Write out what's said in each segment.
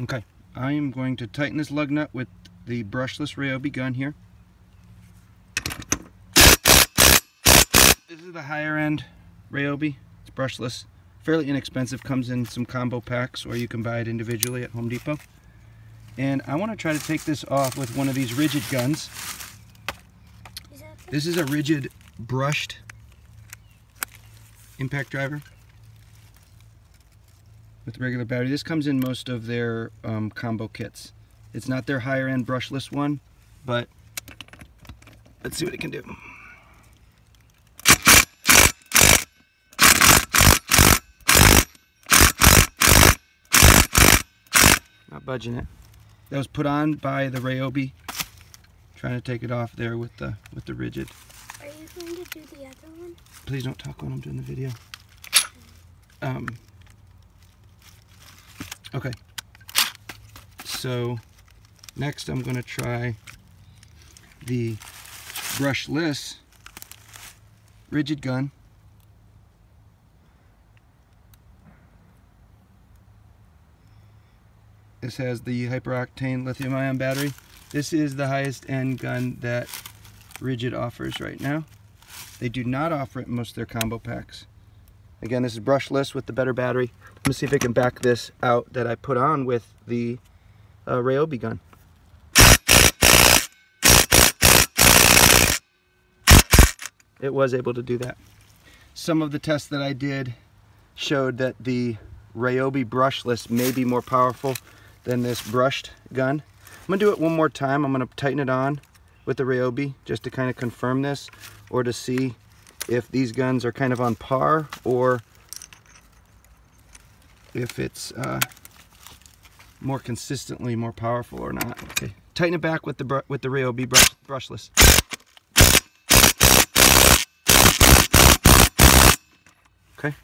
Okay, I am going to tighten this lug nut with the brushless RYOBI gun here. This is the higher end RYOBI. It's brushless, fairly inexpensive, comes in some combo packs or you can buy it individually at Home Depot. And I want to try to take this off with one of these Ridgid guns. This is a Ridgid brushed impact driver with regular battery. This comes in most of their combo kits. It's not their higher end brushless one, but let's see what it can do. Not budging it. That was put on by the RYOBI. Trying to take it off there with the Ridgid. Are you going to do the other one? Please don't talk when I'm doing the video. Okay. So next I'm going to try the brushless Ridgid gun. This has the hyperoctane lithium-ion battery. This is the highest end gun that Ridgid offers right now. They do not offer it in most of their combo packs. Again, this is brushless with the better battery. Let me see if I can back this out that I put on with the RYOBI gun. It was able to do that. Some of the tests that I did showed that the RYOBI brushless may be more powerful than this brushed gun. I'm going to do it one more time. I'm going to tighten it on with the RYOBI just to kind of confirm this, or to see if these guns are kind of on par, or if it's more consistently more powerful or not. Okay, tighten it back with the RYOBI brushless. Okay.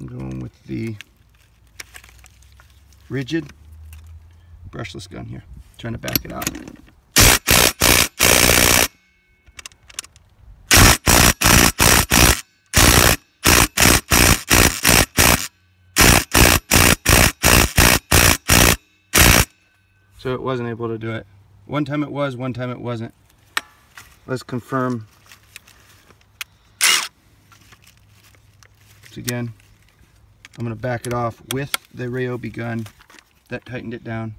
I'm going with the Ridgid brushless gun here. Trying to back it out. So it wasn't able to do it. One time it was, one time it wasn't. Let's confirm. So again, I'm going to back it off with the RYOBI gun that tightened it down.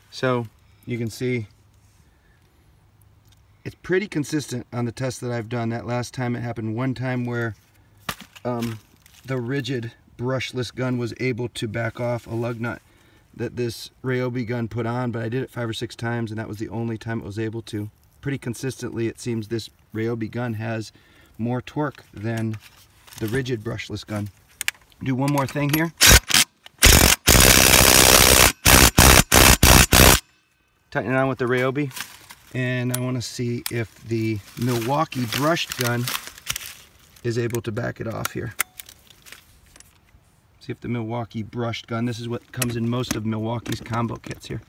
So you can see it's pretty consistent on the tests that I've done. That last time it happened one time where the Ridgid brushless gun was able to back off a lug nut that this RYOBI gun put on, but I did it 5 or 6 times and that was the only time it was able to. Pretty consistently it seems this RYOBI gun has more torque than the Ridgid brushless gun. Do one more thing here. Tighten it on with the RYOBI, and I want to see if the Milwaukee brushed gun is able to back it off here. See if the Milwaukee brushed gun, this is what comes in most of Milwaukee's combo kits here.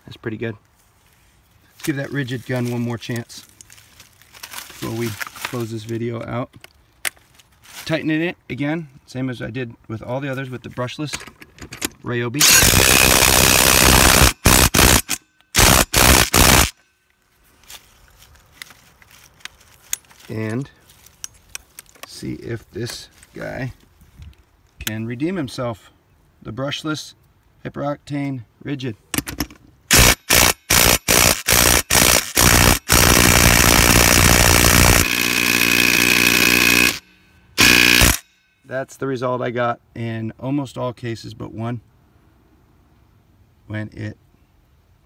That's pretty good. Let's give that Ridgid gun one more chance before we close this video out. Tightening it again, same as I did with all the others with the brushless RYOBI. And see if this guy can redeem himself. The brushless hyperoctane Ridgid. That's the result I got in almost all cases but one, when it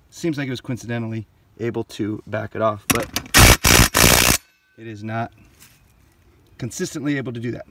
seems like it was coincidentally able to back it off, but it is not consistently able to do that.